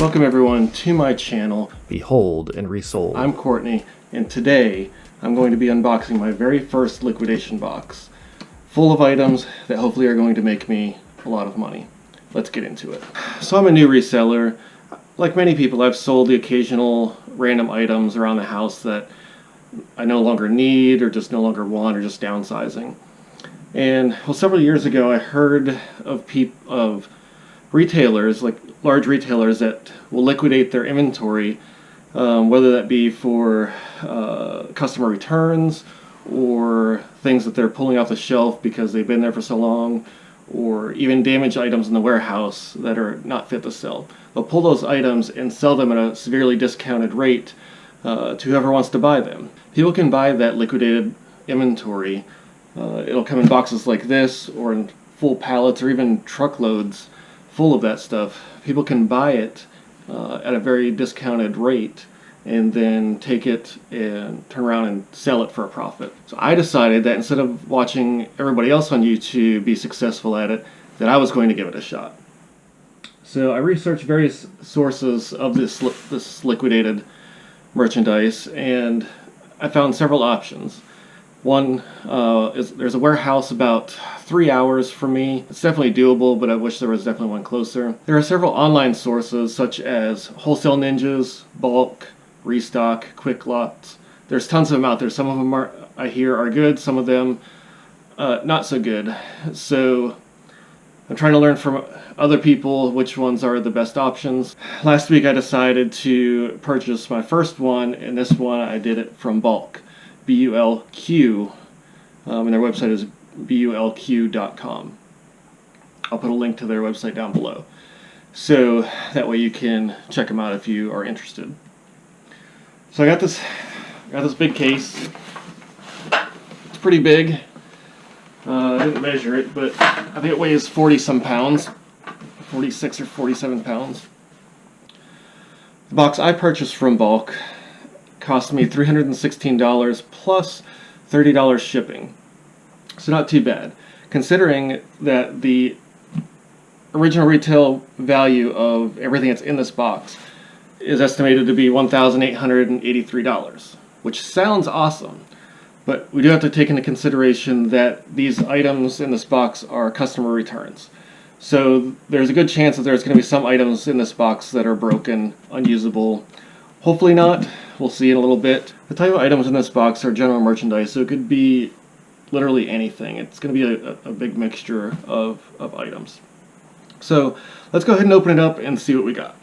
Welcome everyone to my channel, Behold and Resold. I'm Courtney, and today I'm going to be unboxing my very first liquidation box, full of items that hopefully are going to make me a lot of money. Let's get into it. So I'm a new reseller. Like many people, I've sold the occasional random items around the house that I no longer need or just no longer want or just downsizing. And well, several years ago I heard of retailers, like large retailers, that will liquidate their inventory, whether that be for customer returns or things that they're pulling off the shelf because they've been there for so long, or even damaged items in the warehouse that are not fit to sell. They'll pull those items and sell them at a severely discounted rate to whoever wants to buy them. People can buy that liquidated inventory. It'll come in boxes like this, or in full pallets, or even truckloads full of that stuff. People can buy it at a very discounted rate and then take it and turn around and sell it for a profit. So I decided that instead of watching everybody else on YouTube be successful at it, that I was going to give it a shot. So I researched various sources of this liquidated merchandise, and I found several options. One is there's a warehouse about 3 hours from me. It's definitely doable, but I wish there was definitely one closer. There are several online sources such as Wholesale Ninjas, BULQ, Restock, Quick Lots. There's tons of them out there. Some of them I hear are good, some of them not so good. So I'm trying to learn from other people which ones are the best options. Last week I decided to purchase my first one, and this one I did it from BULQ. BULQ, and their website is BULQ.com. I'll put a link to their website down below, so that way you can check them out if you are interested. So I got this big case. It's pretty big. I didn't measure it, but I think it weighs 40 some pounds, 46 or 47 pounds. The box I purchased from BULQ cost me $316 plus $30 shipping. So not too bad, considering that the original retail value of everything that's in this box is estimated to be $1,883, which sounds awesome. But we do have to take into consideration that these items in this box are customer returns. So there's a good chance that there's going to be some items in this box that are broken, unusable. Hopefully not. We'll see in a little bit. The type of items in this box are general merchandise, so it could be literally anything. It's going to be a big mixture of items. So let's go ahead and open it up and see what we got.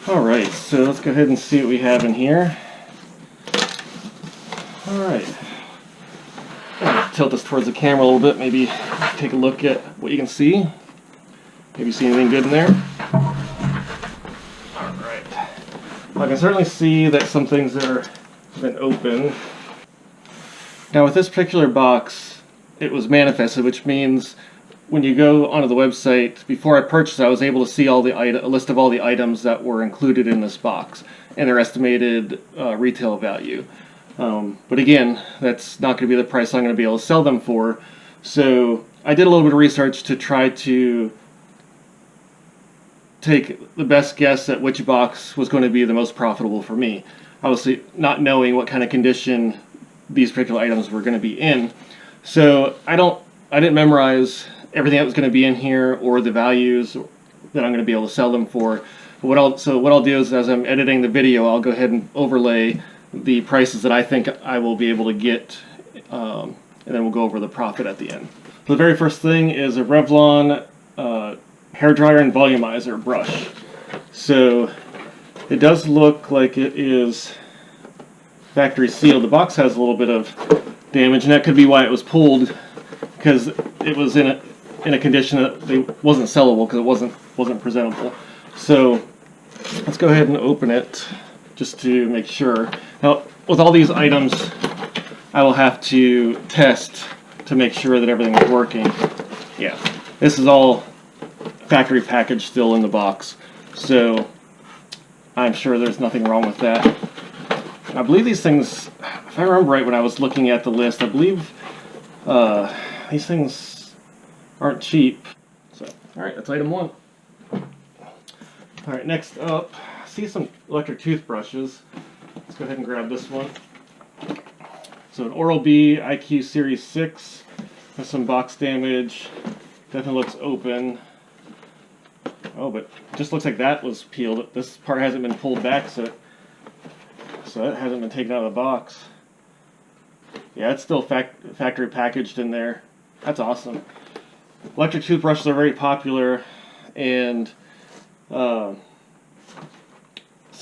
Alright, so let's go ahead and see what we have in here. Alright, tilt this towards the camera a little bit, maybe take a look at what you can see. Maybe see anything good in there. Alright, well, I can certainly see that some things have been open. Now with this particular box, it was manifested, which means when you go onto the website, before I purchased it, I was able to see a list of all the items that were included in this box and their estimated retail value. But again, that's not going to be the price I'm going to be able to sell them for. So I did a little bit of research to try to take the best guess at which box was going to be the most profitable for me. Obviously, not knowing what kind of condition these particular items were going to be in. So I didn't memorize everything that was going to be in here or the values that I'm going to be able to sell them for. But what I'll do is, as I'm editing the video, I'll go ahead and overlay the prices that I think I will be able to get, and then we'll go over the profit at the end. So the very first thing is a Revlon hairdryer and volumizer brush. So it does look like it is factory sealed. The box has a little bit of damage, and that could be why it was pulled, because it was in a condition that it wasn't sellable, because it wasn't presentable. So let's go ahead and open it just to make sure. Now, with all these items, I will have to test to make sure that everything is working. Yeah, this is all factory packaged still in the box. So I'm sure there's nothing wrong with that. I believe these things, if I remember right when I was looking at the list, I believe these things aren't cheap. So, alright, that's item 1. Alright, next up, I see some electric toothbrushes. Let's go ahead and grab this one. So an Oral-B IQ Series 6 has some box damage. Definitely looks open. Oh, but it just looks like that was peeled. This part hasn't been pulled back, so it hasn't been taken out of the box. Yeah, it's still factory packaged in there. That's awesome. Electric toothbrushes are very popular, and some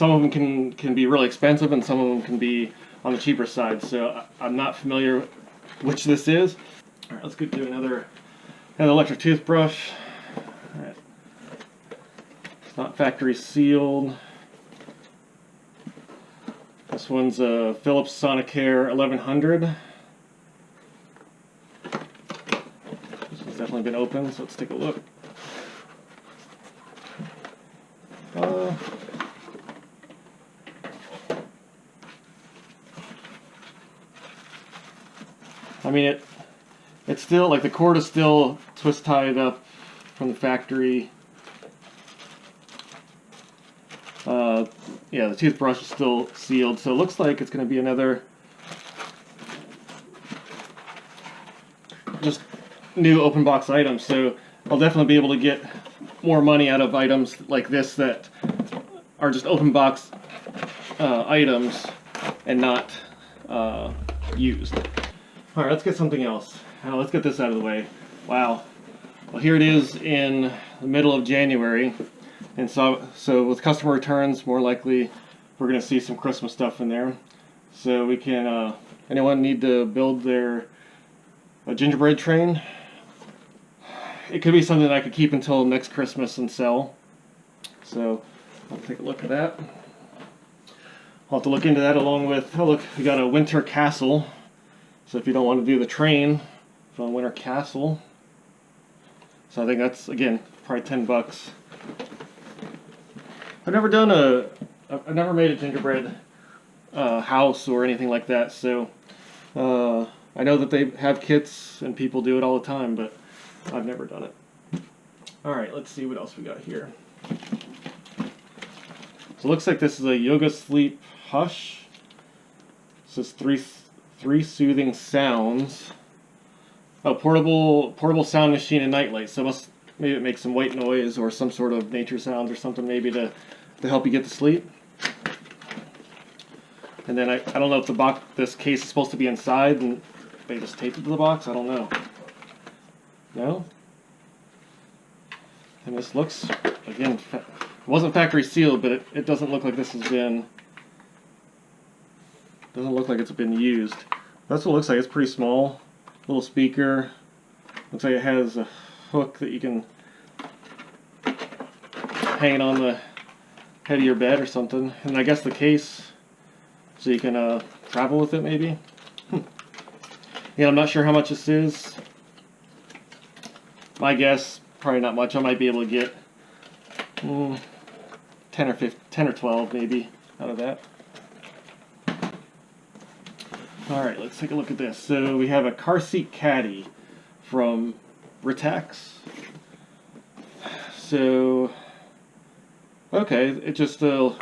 of them can be really expensive, and some of them can be on the cheaper side. So I'm not familiar which this is. All right, let's go do another electric toothbrush. All right. It's not factory sealed. This one's a Philips Sonicare 1100. This one's definitely been opened, so let's take a look. I mean, it's still, like, the cord is still twist tied up from the factory. Yeah, the toothbrush is still sealed, so it looks like it's going to be another just new open box item. So I'll definitely be able to get more money out of items like this that are just open box items and not used. All right, let's get something else. Now let's get this out of the way. Wow. Well, here it is in the middle of January. And so with customer returns, more likely we're going to see some Christmas stuff in there. So we can, anyone need to build their gingerbread train? It could be something that I could keep until next Christmas and sell. So I'll take a look at that. I'll have to look into that along with, oh look, we got a winter castle. So if you don't want to do the train, for a winter castle. So I think that's, again, probably $10. I've never made a gingerbread house or anything like that, so I know that they have kits and people do it all the time, but I've never done it. Alright, let's see what else we got here. So it looks like this is a Yoga Sleep Hush. It says three soothing sounds. Oh, portable sound machine and nightlight. So maybe it makes some white noise or some sort of nature sounds or something maybe to help you get to sleep. And then I don't know if this case is supposed to be inside and they just taped it to the box. I don't know. No? And this looks, again, it wasn't factory sealed, but it doesn't look like this has been, doesn't look like it's been used. That's what it looks like. It's pretty small. Little speaker. Looks like it has a hook that you can hang it on the head of your bed or something. And I guess the case, so you can travel with it maybe. Yeah, I'm not sure how much this is. My guess, probably not much. I might be able to get 10 or 12 maybe out of that. Alright, let's take a look at this. So we have a car seat caddy from Ritex. So, okay, it just, I don't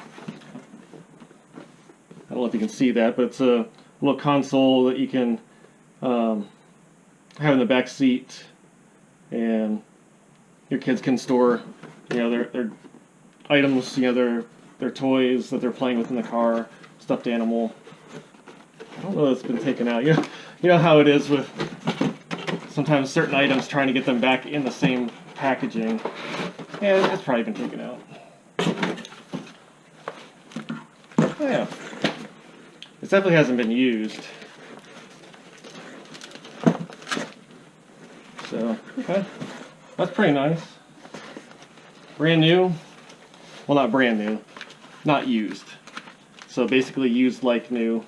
know if you can see that, but it's a little console that you can have in the back seat, and your kids can store, their items, their toys that they're playing with in the car, stuffed animal. I don't know if it's been taken out. You know how it is with sometimes certain items, trying to get them back in the same packaging. And it's probably been taken out. Oh, yeah. It definitely hasn't been used. So, okay. That's pretty nice. Brand new. Well, not brand new. Not used. So basically used like new.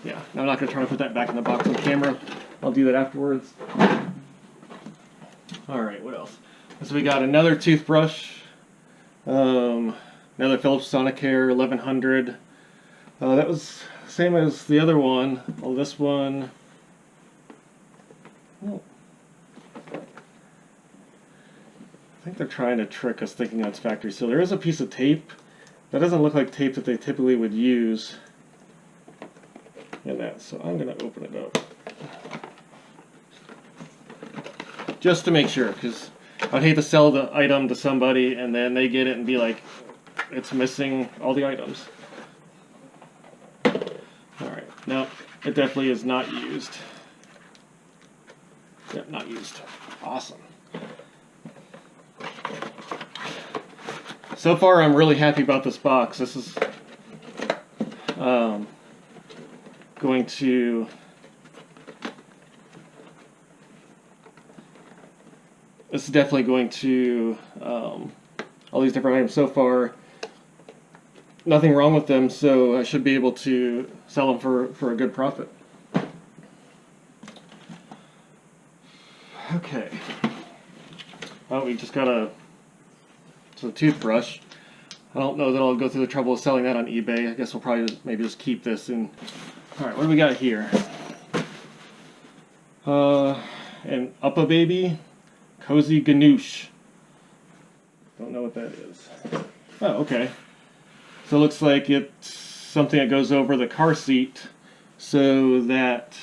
Yeah, I'm not going to try to put that back in the box on camera. I'll do that afterwards. Alright, what else? So we got another toothbrush. Another Philips Sonicare 1100. That was same as the other one. Well, this one. Oh. I think they're trying to trick us thinking that's factory seal. There is a piece of tape. That doesn't look like tape that they typically would use in that, so I'm going to open it up. Just to make sure, because I'd hate to sell the item to somebody and then they get it and be like, it's missing all the items. Alright, no, it definitely is not used. Yep, not used. Awesome. So far, I'm really happy about this box. This is going to this is definitely going to all these different items so far. Nothing wrong with them, so I should be able to sell them for a good profit. Okay. Oh, we just got a toothbrush. I don't know that I'll go through the trouble of selling that on eBay. I guess we'll probably maybe just keep this in. Alright, what do we got here? An Uppa Baby Cozy Ganoush. Don't know what that is. Oh, okay. So it looks like it's something that goes over the car seat so that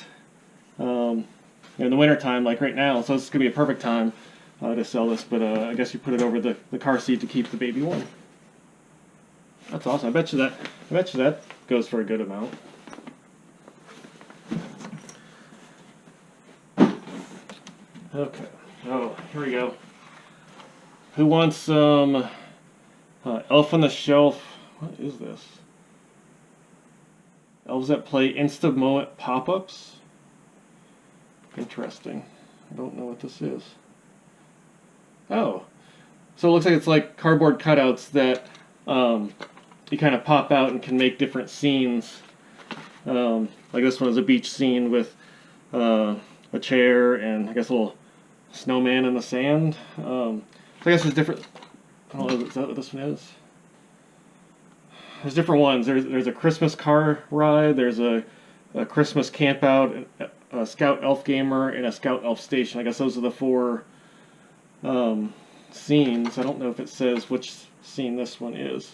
in the wintertime, like right now, so this is going to be a perfect time to sell this, but I guess you put it over the car seat to keep the baby warm. That's awesome. I bet you that goes for a good amount. Okay. Oh, here we go. Who wants some Elf on the Shelf? What is this? Elves that play Insta-Moment pop-ups? Interesting. I don't know what this is. Oh. So it looks like it's like cardboard cutouts that you kind of pop out and can make different scenes. Like this one is a beach scene with a chair and I guess a little snowman in the sand. So I guess there's different. I don't know, is that what this one is? There's different ones. There's a Christmas car ride. There's a Christmas camp out, a Scout Elf Gamer, and a Scout Elf Station. I guess those are the four scenes. I don't know if it says which scene this one is.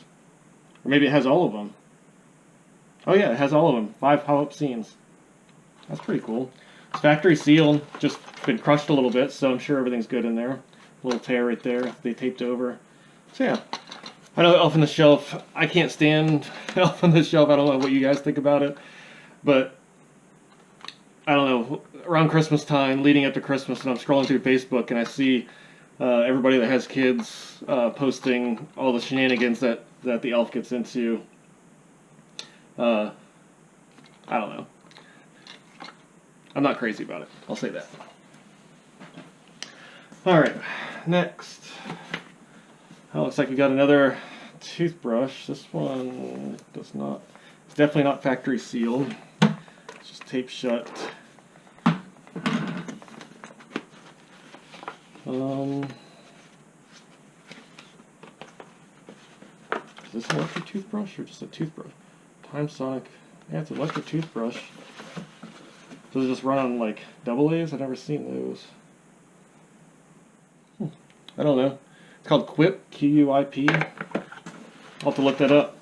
Or maybe it has all of them. Oh yeah, it has all of them. 5 pop-up scenes. That's pretty cool. It's factory sealed, just been crushed a little bit, so I'm sure everything's good in there. A little tear right there, they taped over. So yeah, I know Elf on the Shelf, I can't stand Elf on the Shelf, I don't know what you guys think about it, but I don't know, around Christmas time, leading up to Christmas, and I'm scrolling through Facebook and I see everybody that has kids posting all the shenanigans that the elf gets into. I don't know. I'm not crazy about it. I'll say that. Alright, next. Oh, looks like we got another toothbrush. This one does not, it's definitely not factory sealed. It's just taped shut. Is this an electric toothbrush or just a toothbrush? Time Sonic. Yeah, it's an electric toothbrush. Does it just run on like AA's? I've never seen those. I don't know. It's called Quip, Q-U-I-P. I'll have to look that up.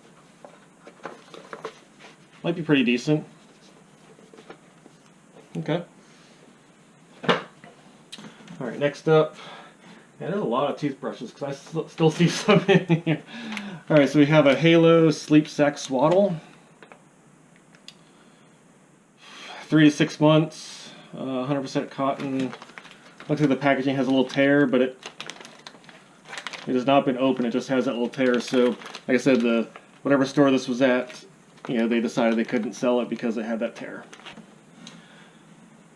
Might be pretty decent. Okay. Alright, next up. Yeah, there's a lot of toothbrushes because I still see some in here. Alright, so we have a Halo Sleep Sack Swaddle. 3 to 6 months, 100% cotton. Looks like the packaging has a little tear, but it has not been opened. It just has that little tear. So, like I said, whatever store this was at, you know, they decided they couldn't sell it because it had that tear.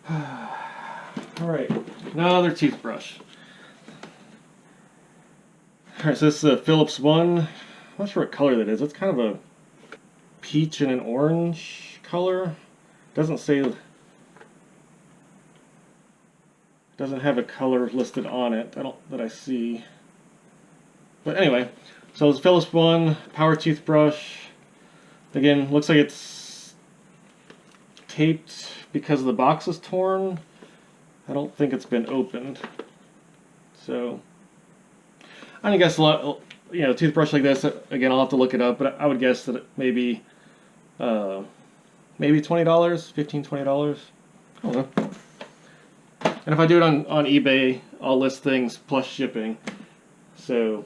All right, another toothbrush. All right, so this is a Philips one. I'm not sure what color that is. It's kind of a peach and an orange color. Doesn't say, doesn't have a color listed on it. That I see. But anyway, So it's Philips One power toothbrush. Again, looks like it's taped because the box is torn. I don't think it's been opened. So I guess a lot, you know, toothbrush like this. Again, I'll have to look it up, but I would guess that maybe $20, $15, $20. I don't know. And if I do it on eBay, I'll list things plus shipping. So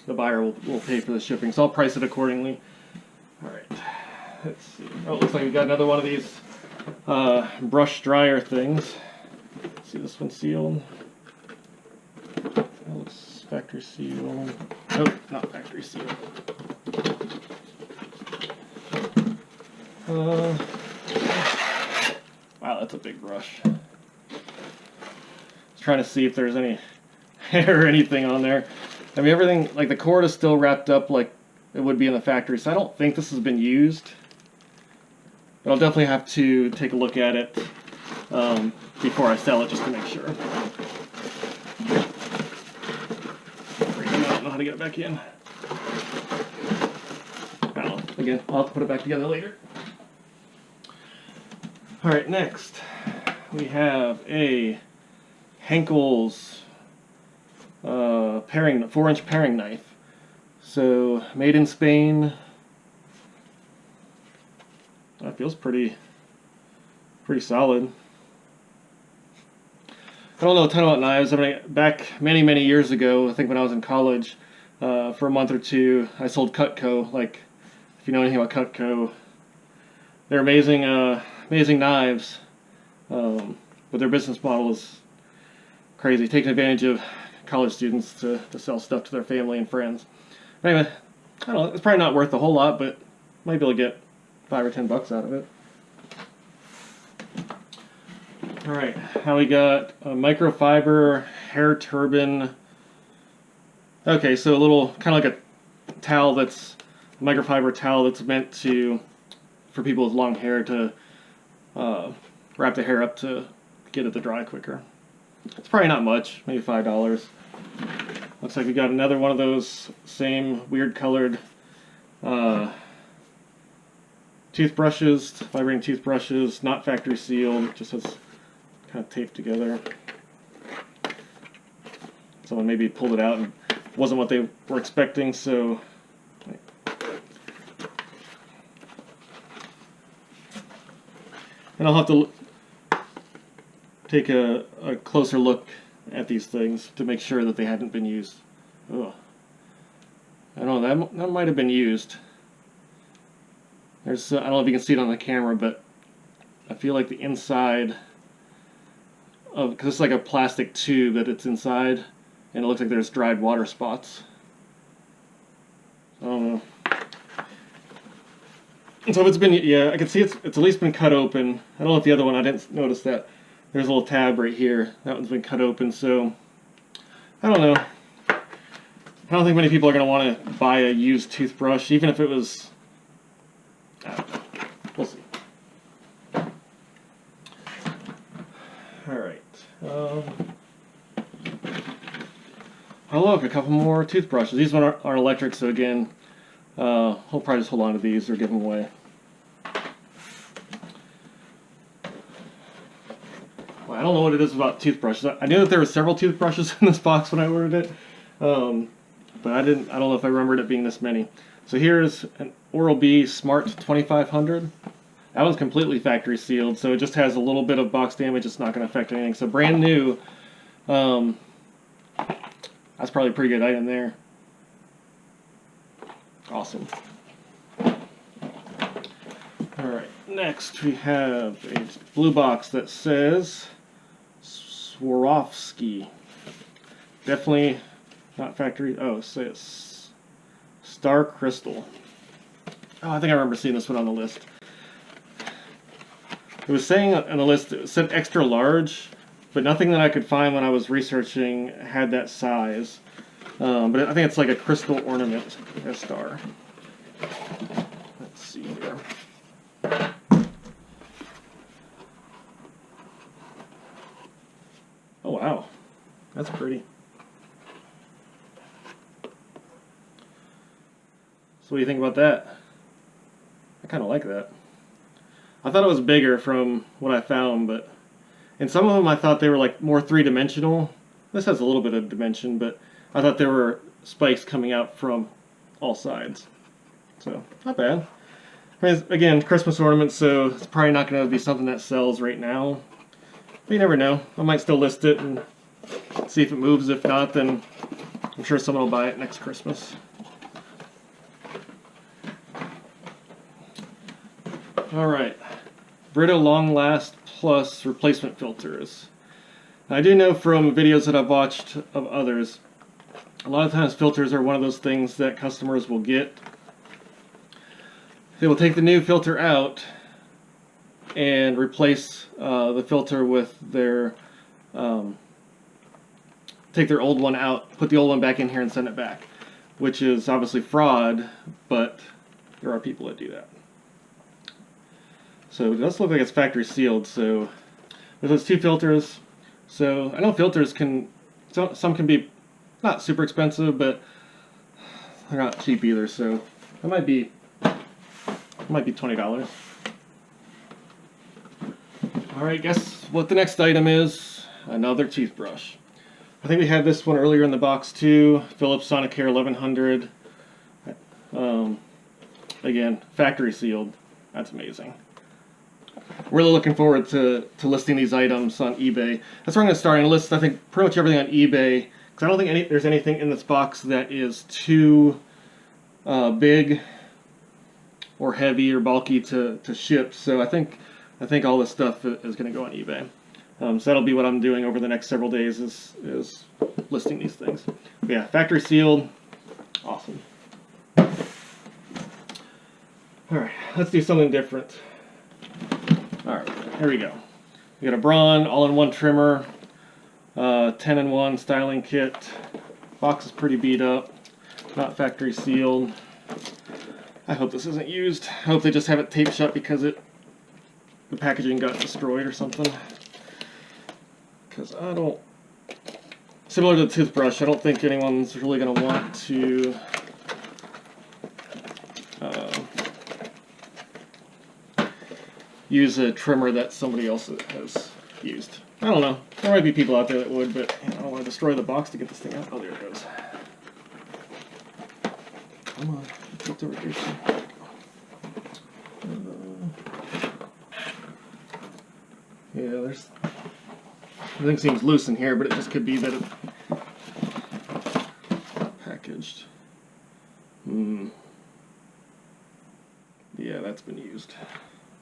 the buyer will pay for the shipping. So I'll price it accordingly. Alright. Let's see. Oh, it looks like we got another one of these brush dryer things. Let's see, this one's sealed. That looks factory sealed. Nope, not factory sealed. Wow, that's a big brush. Trying to see if there's any hair or anything on there. I mean, everything, like the cord is still wrapped up like it would be in the factory, so I don't think this has been used. But I'll definitely have to take a look at it before I sell it, just to make sure. I don't know how to get it back in. Well, again, I'll have to put it back together later. Alright, next we have a Henkel's 4-inch paring knife. So made in Spain. That feels pretty solid. I don't know a ton about knives. I mean, back many years ago, I think when I was in college, for a month or two, I sold Cutco. Like, if you know anything about Cutco, they're amazing knives, but their business model is crazy, taking advantage of college students to sell stuff to their family and friends. But anyway, I don't know, it's probably not worth a whole lot, but might be able to get $5 or $10 out of it. Alright, now we got a microfiber hair turban. Okay, so a little, kind of like a towel that's, a microfiber towel that's meant for people with long hair to wrap the hair up to get it to dry quicker. It's probably not much, maybe $5. Looks like we got another one of those same weird colored toothbrushes, vibrating toothbrushes, not factory sealed, just has kind of taped together. Someone maybe pulled it out and wasn't what they were expecting, so and I'll have to take a closer look at these things to make sure that they hadn't been used. Ugh. I don't know, that might have been used. There's I don't know if you can see it on the camera, but I feel like the inside of, because it's like a plastic tube that it's inside, and it looks like there's dried water spots. I don't know. And so if it's been, yeah, I can see it's at least been cut open. I don't know if the other one, I didn't notice that. There's a little tab right here. That one's been cut open, so I don't know. I don't think many people are going to want to buy a used toothbrush, even if it was, I don't know. We'll see. Alright. Oh look, a couple more toothbrushes. These ones aren't electric, so again, I'll probably just hold on to these or give them away. Well, I don't know what it is about toothbrushes. I knew that there were several toothbrushes in this box when I ordered it, but I don't know if I remembered it being this many. So here's an Oral-B Smart 2500. That one's completely factory sealed, so it just has a little bit of box damage. It's not going to affect anything. So brand new. That's probably a pretty good item there. Awesome. Alright, next we have a blue box that says Swarovski. Definitely not factory. Oh, it says Star Crystal. Oh, I think I remember seeing this one on the list. It was saying on the list, it said extra large, but nothing that I could find when I was researching had that size. But I think it's like a crystal ornament, a star. Let's see here. Oh wow, that's pretty. So what do you think about that? I kind of like that. I thought it was bigger from what I found, but in some of them I thought they were like more three-dimensional. This has a little bit of dimension, but I thought there were spikes coming out from all sides. So, not bad. I mean, again, Christmas ornaments, so it's probably not going to be something that sells right now. But you never know. I might still list it and see if it moves. If not, then I'm sure someone will buy it next Christmas. Alright. Brita Long Last Plus replacement filters. I do know from videos that I've watched of others, a lot of times filters are one of those things that customers will get. They will take the new filter out and replace the filter with their, take their old one out, put the old one back in here and send it back, which is obviously fraud, but there are people that do that. So it does look like it's factory sealed, so there's those two filters. So I know filters can, some can be not super expensive, but they're not cheap either, so it might be $20. Alright, guess what the next item is? Another toothbrush. I think we had this one earlier in the box too. Philips Sonicare 1100. Again, factory sealed. That's amazing. Really looking forward to listing these items on eBay. That's where I'm going to start and list, I think, pretty much everything on eBay, because I don't think there's anything in this box that is too big or heavy or bulky to ship. So I think all this stuff is going to go on eBay. So that'll be what I'm doing over the next several days is listing these things. But yeah, factory sealed. Awesome. Alright, let's do something different. Alright, here we go. We got a Braun all-in-one trimmer, 10-in-1 styling kit. Box is pretty beat up, not factory sealed. I hope this isn't used. I hope they just have it taped shut because the packaging got destroyed or something. Because I don't, similar to the toothbrush, I don't think anyone's really going to want to use a trimmer that somebody else has used. I don't know. There might be people out there that would, but I don't want to destroy the box to get this thing out. Oh, there it goes. Come on. It's over here. Yeah, there's... Everything seems loose in here, but it just could be that it's packaged. Yeah, that's been used.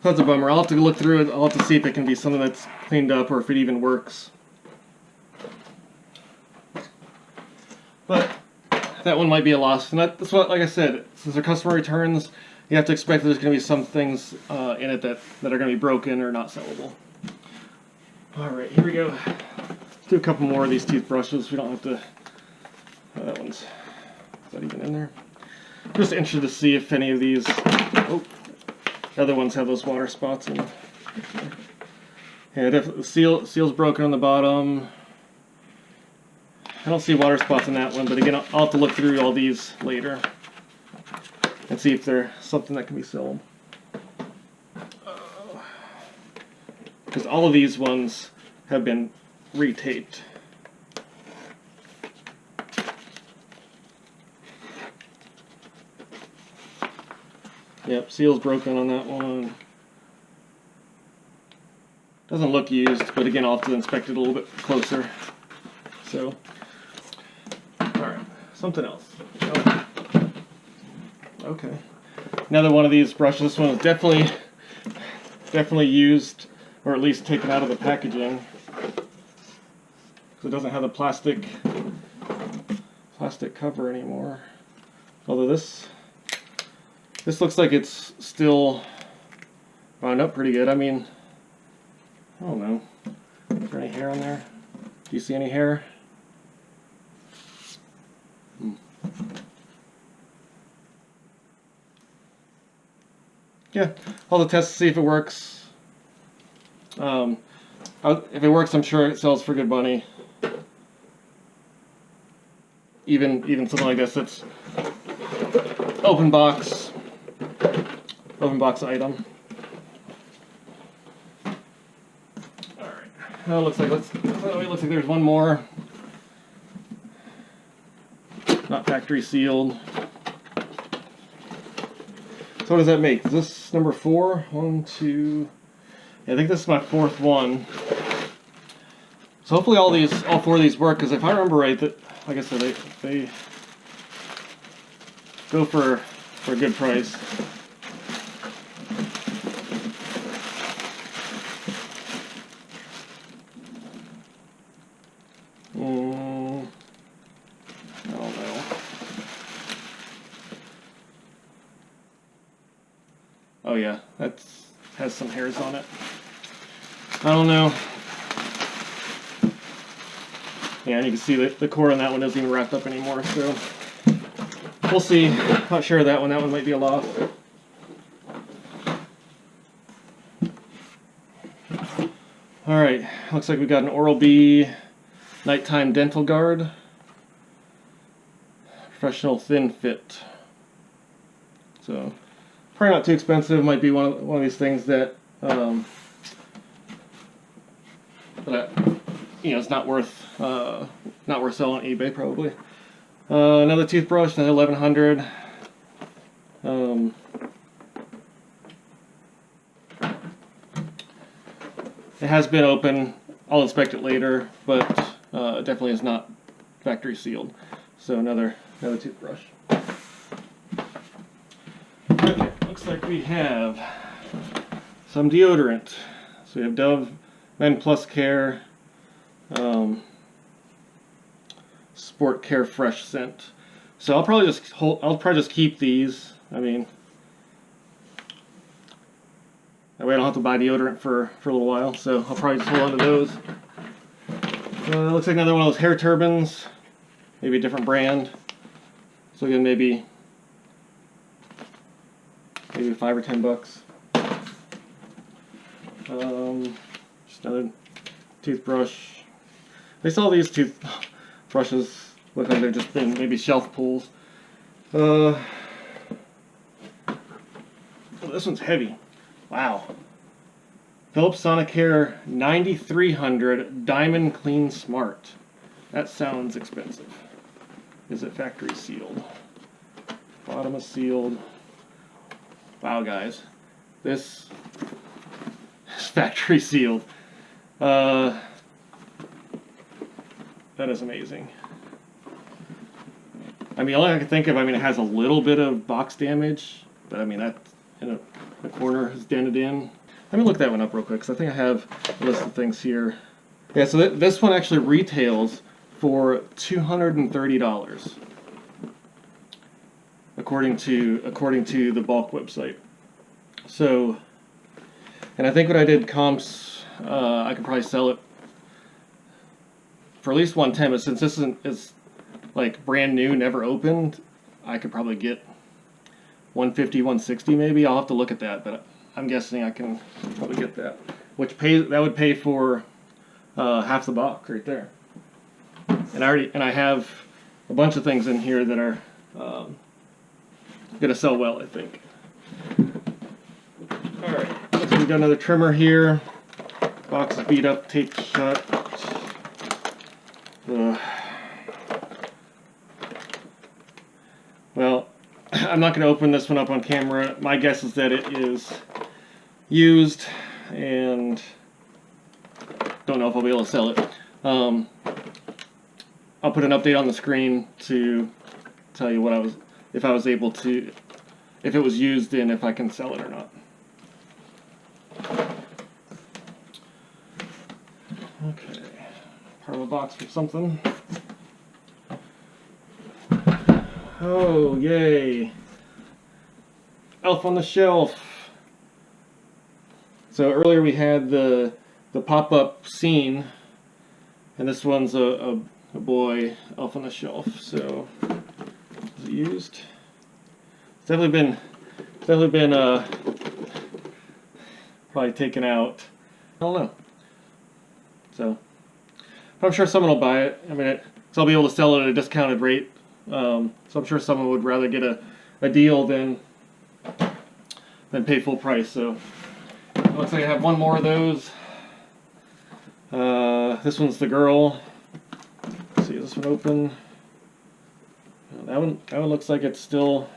That's a bummer. I'll have to look through it. I'll have to see if it can be something that's cleaned up or if it even works. But that one might be a loss. And that's what, like I said, since they're customer returns, you have to expect that there's going to be some things in it that are going to be broken or not sellable. Alright, here we go. Let's do a couple more of these toothbrushes. We don't have to... Oh, that one's... Is that even in there? Just interested to see if any of these... Oh, the other ones have those water spots in them. Yeah, definitely. The seal's broken on the bottom. I don't see water spots in that one, but again, I'll have to look through all these later and see if they're something that can be sold. Because all of these ones have been retaped. Yep, seal's broken on that one. Doesn't look used, but again, I'll have to inspect it a little bit closer. So, alright, something else. Oh. Okay. Another one of these brushes. This one is definitely used, or at least taken out of the packaging. Because it doesn't have the plastic cover anymore. Although this looks like it's still wound up pretty good. I mean, I don't know. Is there any hair on there? Do you see any hair? Yeah, I'll test to see if it works. If it works, I'm sure it sells for good money. Even something like this that's open box item. All right. Oh, looks like there's one more. Not factory sealed. So what does that make? Is this number 4? 1, 2. Yeah, I think this is my 4th one. So hopefully all 4 of these work, because if I remember right, that like I said, they go for a good price. I don't know. Oh yeah, has some hairs on it. I don't know. Yeah, and you can see that the core on that one isn't even wrapped up anymore, so we'll see. Not sure of that one. That one might be a loss. Alright, looks like we got an Oral-B nighttime dental guard. Professional thin fit. So, probably not too expensive. Might be one of these things that it's not worth selling on eBay probably. Another toothbrush, another 1100. It has been open. I'll inspect it later, but it definitely is not factory sealed. So another toothbrush. Okay, looks like we have some deodorant. So we have Dove Men Plus Care Sport Care Fresh Scent. So I'll probably just keep these. I mean, that way I don't have to buy deodorant for a little while. So I'll probably just hold on to those. Looks like another one of those hair turbans. Maybe a different brand. So again, maybe $5 or $10. Just another toothbrush. They sell these toothbrushes look like they've just been maybe shelf pulls. Oh, this one's heavy. Wow. Philips Sonicare 9300 Diamond Clean Smart. That sounds expensive. Is it factory sealed? Bottom is sealed. Wow, guys. This is factory sealed. That is amazing. I mean, all I can think of, it has a little bit of box damage, but I mean, that in the corner is dented in. Let me look that one up real quick, because I think I have a list of things here. Yeah, so this one actually retails for $230, according to the BULQ website. So, and I think when I did comps, I could probably sell it for at least $110. But since this is like brand new, never opened, I could probably get $150, $160 maybe. I'll have to look at that, but I'm guessing I can probably get that. That would pay for half the box right there. And I have a bunch of things in here that are gonna sell well, I think. All right, looks like we got another trimmer here. Box is beat up, taped shut. Well, I'm not gonna open this one up on camera. My guess is that it is used, and don't know if I'll be able to sell it. I'll put an update on the screen to tell you if it was used and if I can sell it or not. Okay, part of a box for something. Oh, yay! Elf on the Shelf. So earlier we had the pop-up scene, and this one's a boy Elf on the Shelf. So is it used? It's definitely been probably taken out. I don't know. So, but I'm sure someone will buy it. So I'll be able to sell it at a discounted rate. So I'm sure someone would rather get a a deal than pay full price. So it looks like I have one more of those. This one's the girl. Let's see, is this one open? That one looks like it's still.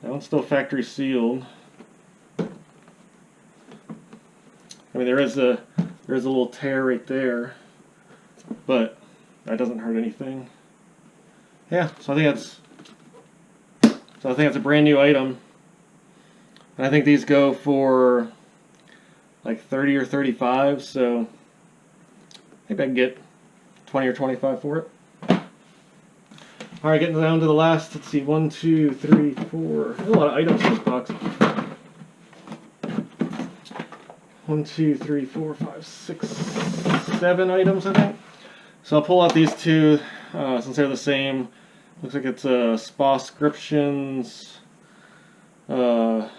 That one's still factory sealed. I mean, there is a little tear right there, but that doesn't hurt anything. Yeah, so I think that's a brand new item, and I think these go for like 30 or 35. So maybe I can get 20 or 25 for it. All right, getting down to the last. Let's see, 1, 2, 3, 4. There's a lot of items in this box. 1, 2, 3, 4, 5, 6, 7 items, I think. So I'll pull out these two since they're the same. Looks like it's Spa Scriptions Concombre.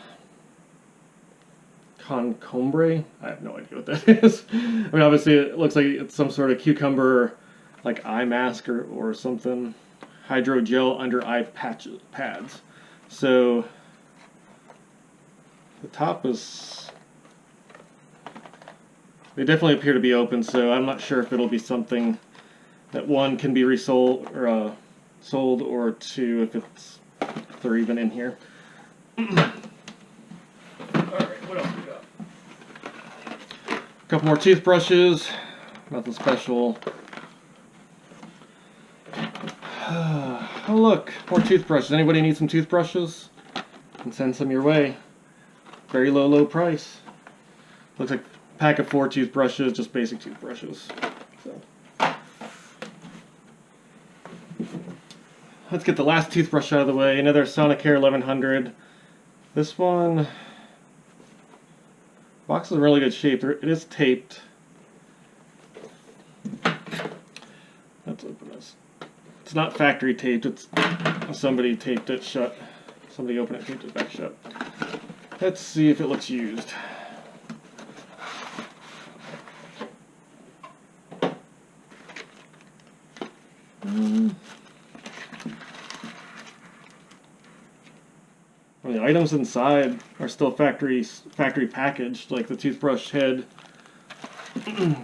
I have no idea what that is. I mean, obviously it looks like it's some sort of cucumber, like eye mask or something. Hydrogel under eye pads. So the top is. They definitely appear to be open, so I'm not sure if it'll be something that one can be resold or sold, or two if they're even in here. Alright, what else we got? A couple more toothbrushes, nothing special. Oh look, more toothbrushes. Anybody need some toothbrushes? Can send some your way. Very low price. Looks like a pack of 4 toothbrushes, just basic toothbrushes. So let's get the last toothbrush out of the way. Another Sonicare 1100. This one, box is in really good shape. It is taped. Let's open this. It's not factory taped. It's somebody taped it shut. Somebody opened it, taped it back shut. Let's see if it looks used. Well, the items inside are still factory packaged. Like the toothbrush head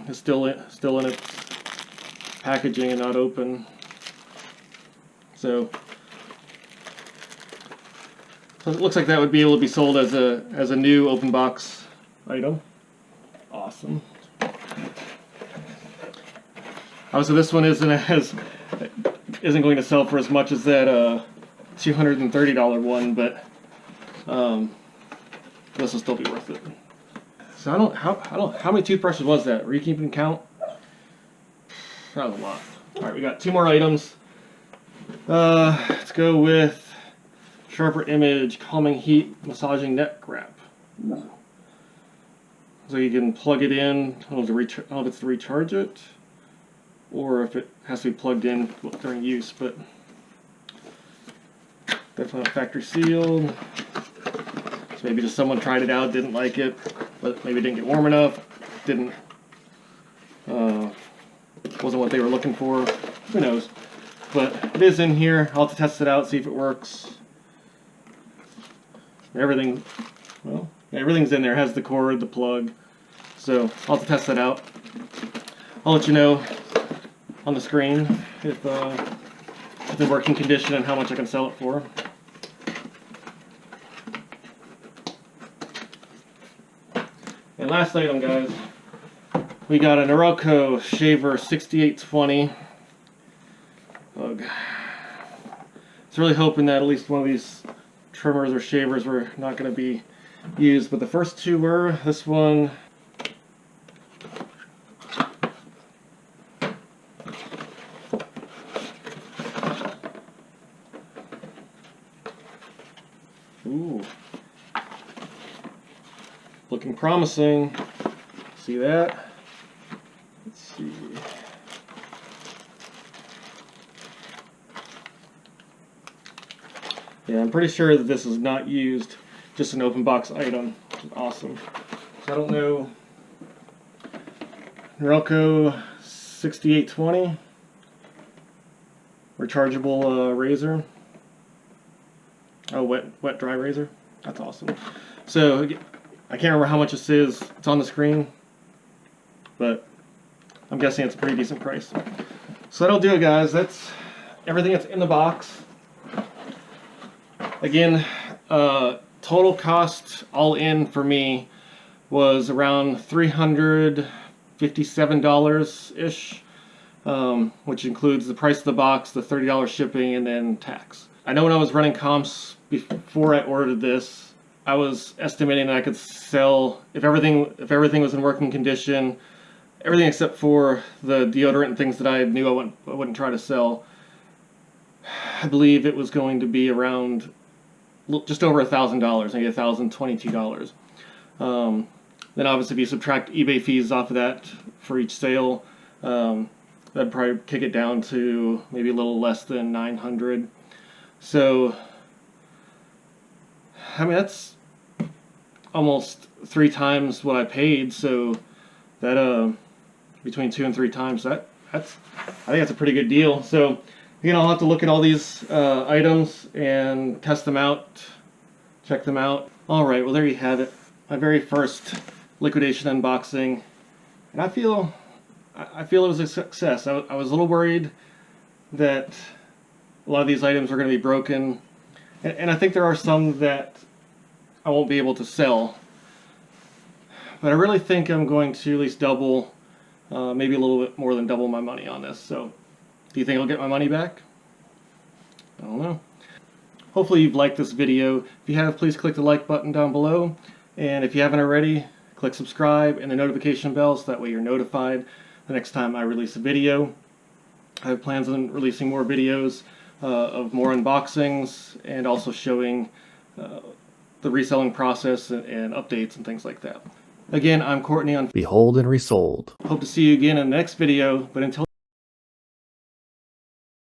is still in its packaging and not open. So it looks like that would be able to be sold as a new open box item. Awesome. Obviously, this one isn't going to sell for as much as that $230 one, but this will still be worth it. So how many toothbrushes was that? Were you keeping count? That was a lot. All right, we got 2 more items. Let's go with Sharper Image Calming Heat Massaging Neck Wrap. So you can plug it in. I don't know if it's to recharge it, or if it has to be plugged in during use, but definitely not factory sealed. So maybe just someone tried it out, didn't like it, but maybe didn't get warm enough, wasn't what they were looking for. Who knows? But it is in here. I'll have to test it out, see if it works. Everything's in there. It has the cord, the plug. So I'll have to test that out. I'll let you know on the screen if it's in working condition and how much I can sell it for. And last item, guys, we got a Norelco shaver 6820. Ugh. I was really hoping that at least one of these trimmers or shavers were not going to be used, but the first 2 were. This one, ooh, looking promising. See that? Let's see. Yeah, I'm pretty sure that this is not used, just an open box item, which is awesome. So I don't know. Norelco 6820. rechargeable razor. Oh, wet dry razor. That's awesome. So I can't remember how much this is. It's on the screen, but I'm guessing it's a pretty decent price. So that'll do it, guys. That's everything that's in the box. Again, total cost all in for me was around $357-ish, which includes the price of the box, the $30 shipping, and then tax. I know when I was running comps before I ordered this, I was estimating that I could sell, if everything was in working condition, everything except for the deodorant and things that I knew I wouldn't try to sell, I believe it was going to be around just over $1,000, maybe $1,022. Then obviously if you subtract eBay fees off of that for each sale, that'd probably kick it down to maybe a little less than $900. So, I mean, that's almost 3 times what I paid. So that between 2 and 3 times, I think that's a pretty good deal. So again, I'll have to look at all these items and test them out, check them out. All right, well, there you have it, my very first liquidation unboxing, and I feel it was a success. I was a little worried that a lot of these items were going to be broken, and I think there are some that I won't be able to sell, but I really think I'm going to at least double, maybe a little bit more than double my money on this. So do you think I'll get my money back? I don't know. Hopefully you've liked this video. If you have, please click the like button down below, and if you haven't already, click subscribe and the notification bell so that way you're notified the next time I release a video. I have plans on releasing more videos of more unboxings and also showing the reselling process and updates and things like that. Again, I'm Courtney on Behold and Resold. Hope to see you again in the next video, but until